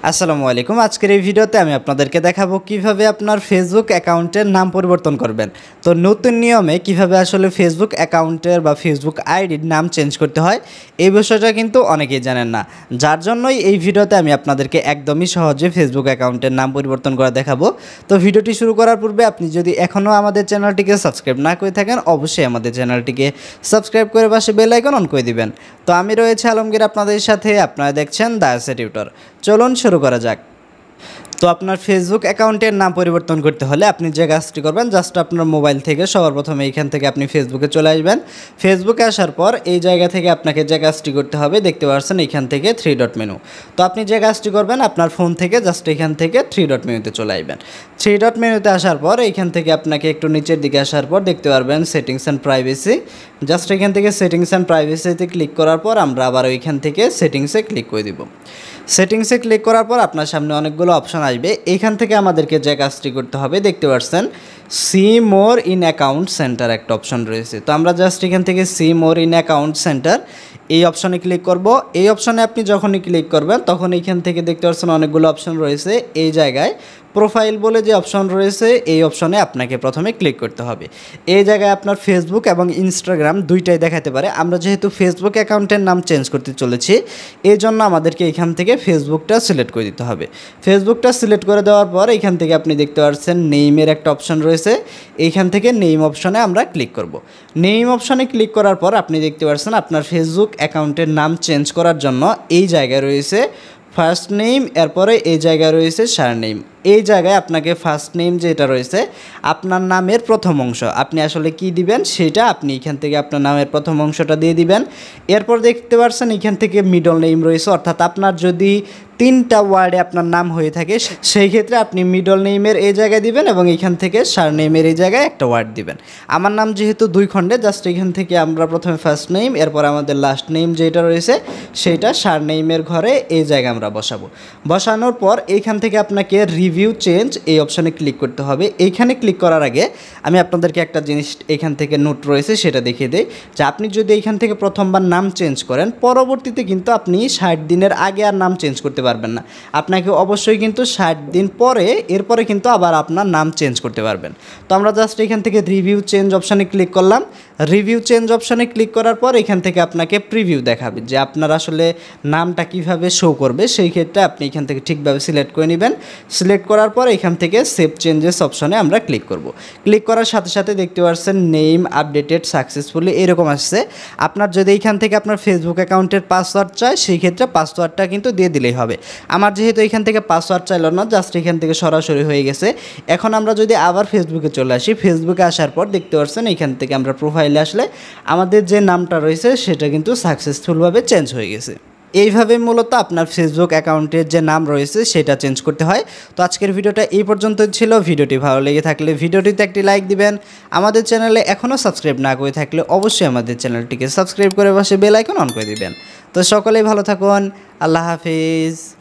আসসালামু আলাইকুম। আজকের এই ভিডিওতে আমি আপনাদেরকে দেখাবো কিভাবে আপনার ফেসবুক অ্যাকাউন্টের নাম পরিবর্তন করবেন। তো নতুন নিয়মে কিভাবে আসলে ফেসবুক অ্যাকাউন্টের বা ফেসবুক আইডির নাম চেঞ্জ করতে হয় এই বিষয়টা কিন্তু অনেকেই জানেন না। যার জন্যই এই ভিডিওতে আমি আপনাদেরকে একদমই সহজে ফেসবুক অ্যাকাউন্টের নাম পরিবর্তন করা দেখাবো। তো ভিডিওটি শুরু করার পূর্বে আপনি যদি এখনও আমাদের চ্যানেলটিকে সাবস্ক্রাইব না করে থাকেন অবশ্যই আমাদের চ্যানেলটিকে সাবস্ক্রাইব করে পাশে বেল আইকন অন করে দিবেন। তো আমি রয়েছে আলমগীর আপনাদের সাথে, আপনারা দেখছেন দ্য এসএ টিউটর। চলুন শুরু করা যাক। তো আপনার ফেসবুক অ্যাকাউন্টের নাম পরিবর্তন করতে হলে আপনি যে কাজটি করবেন, জাস্ট আপনার মোবাইল থেকে সবার প্রথমে এইখান থেকে আপনি ফেসবুকে চলে আসবেন। ফেসবুকে আসার পর এই জায়গা থেকে আপনাকে যে কাজটি করতে হবে দেখতে পাচ্ছেন এইখান থেকে 3 ডট মেনু। তো আপনি যে কাজটি করবেন আপনার ফোন থেকে জাস্ট এখান থেকে 3 ডট মেনুতে চলে আসবেন। 3 ডট মেনুতে আসার পর এইখান থেকে আপনাকে একটু নিচের দিকে আসার পর দেখতে পারবেন সেটিংস অ্যান্ড প্রাইভেসি। জাস্ট এখান থেকে সেটিংস অ্যান্ড প্রাইভেসিতে ক্লিক করার পর আমরা আবার ওইখান থেকে সেটিংসে ক্লিক করে দিব। সেটিংসে ক্লিক করার পর আপনার সামনে অনেকগুলো অপশন আসবে। এখান থেকে আমাদেরকে যে কাজটি করতে হবে দেখতে পাচ্ছেন see more in account centre একটা অপশন রয়েছে। তো আমরা জাস্ট এখান থেকে see more in account centre এই অপশনে ক্লিক করব। এই অপশনে আপনি যখনই ক্লিক করবেন তখন এইখান থেকে দেখতে পাচ্ছেন অনেকগুলো অপশন রয়েছে। এই জায়গায় প্রোফাইল বলে যে অপশন রয়েছে এই অপশনে আপনাকে প্রথমে ক্লিক করতে হবে। এই জায়গায় আপনার ফেসবুক এবং ইনস্টাগ্রাম দুইটাই দেখাতে পারে। আমরা যেহেতু ফেসবুক অ্যাকাউন্টের নাম চেঞ্জ করতে চলেছি এই জন্য আমাদেরকে এখান থেকে ফেসবুকটা সিলেক্ট করে দিতে হবে। ফেসবুকটা সিলেক্ট করে দেওয়ার পর এখান থেকে আপনি দেখতে পাচ্ছেন নেইমের একটা অপশন রয়েছে। এইখান থেকে নেইম অপশনে আমরা ক্লিক করব। নেইম অপশনে ক্লিক করার পর আপনি দেখতে পাচ্ছেন আপনার ফেসবুক অ্যাকাউন্টের নাম চেঞ্জ করার জন্য এই জায়গায় রয়েছে ফার্স্ট নেম, এরপরে এই জায়গায় রয়েছে সারনেম। এই জায়গায় আপনাকে ফার্স্ট নেম যেটা রয়েছে আপনার নামের প্রথম অংশ আপনি আসলে কি দিবেন সেটা আপনি এখান থেকে আপনার নামের প্রথম অংশটা দিয়ে দিবেন। এরপর দেখতে পাচ্ছেন এখান থেকে মিডল নেম রয়েছে, অর্থাৎ আপনার যদি 3টা ওয়ার্ডে আপনার নাম হয়ে থাকে সেই ক্ষেত্রে আপনি মিডল নেমের এই জায়গায় দিবেন এবং এখান থেকে সারনেমের এই জায়গায় একটা ওয়ার্ড দিবেন। আমার নাম যেহেতু 2 খণ্ডে জাস্ট এখান থেকে আমরা প্রথমে ফার্স্ট নেম এরপর আমাদের লাস্ট নেম যেটা রয়েছে সেইটা সারনেমের ঘরে এই জায়গায় আমরা বসাবো। বসানোর পর এইখান থেকে আপনাকে রিভিউ চেঞ্জ এই অপশানে ক্লিক করতে হবে। এইখানে ক্লিক করার আগে আমি আপনাদেরকে একটা জিনিস এখান থেকে নোট রয়েছে সেটা দেখিয়ে দিই যে আপনি যদি এইখান থেকে প্রথমবার নাম চেঞ্জ করেন পরবর্তীতে কিন্তু আপনি 60 দিনের আগে আর নাম চেঞ্জ করতে পারবেন না। আপনাকে অবশ্যই কিন্তু 60 দিন পরে এরপরে কিন্তু আবার আপনার নাম চেঞ্জ করতে পারবেন। তো আমরা জাস্ট এখান থেকে রিভিউ চেঞ্জ অপশানে ক্লিক করলাম। রিভিউ চেঞ্জ অপশানে ক্লিক করার পর এখান থেকে আপনাকে প্রিভিউ দেখাবে যে আপনার আসলে নামটা কিভাবে শো করবে। সেই ক্ষেত্রে আপনি এখান থেকে ঠিকভাবে সিলেক্ট করে নেবেন। সিলেক্ট করার পর এখান থেকে সেভ চেঞ্জেস অপশনে আমরা ক্লিক করব। ক্লিক করার সাথে সাথে দেখতে পাচ্ছেন নেম আপডেটেড সাকসেসফুলি এরকম আসছে। আপনার যদি এইখান থেকে আপনার ফেসবুক অ্যাকাউন্টের পাসওয়ার্ড চায় সেই ক্ষেত্রে পাসওয়ার্ডটা কিন্তু দিয়ে দিলেই হবে। আমার যেহেতু এখান থেকে পাসওয়ার্ড চাইল না, জাস্ট এখান থেকে সরাসরি হয়ে গেছে। এখন আমরা যদি আবার ফেসবুকে চলে আসি, ফেসবুকে আসার পর দেখতে পাচ্ছেন এখান থেকে আমরা প্রোফাইলে আসলে আমাদের যে নামটা রয়েছে সেটা কিন্তু সাকসেসফুলভাবে চেঞ্জ হয়ে গেছে। এইভাবে মূলত আপনার ফেসবুক অ্যাকাউন্টের যে নাম রয়েছে সেটা চেঞ্জ করতে হয়। তো আজকের ভিডিওটা এই পর্যন্ত ছিল। ভিডিওটি ভালো লেগে থাকলে ভিডিওটিতে একটি লাইক দিবেন। আমাদের চ্যানেলে এখনও সাবস্ক্রাইব না করে থাকলে অবশ্যই আমাদের চ্যানেলটিকে সাবস্ক্রাইব করে পাশে বেল আইকন অন করে দিবেন। তো সকলেই ভালো থাকুন। আল্লাহ হাফিজ।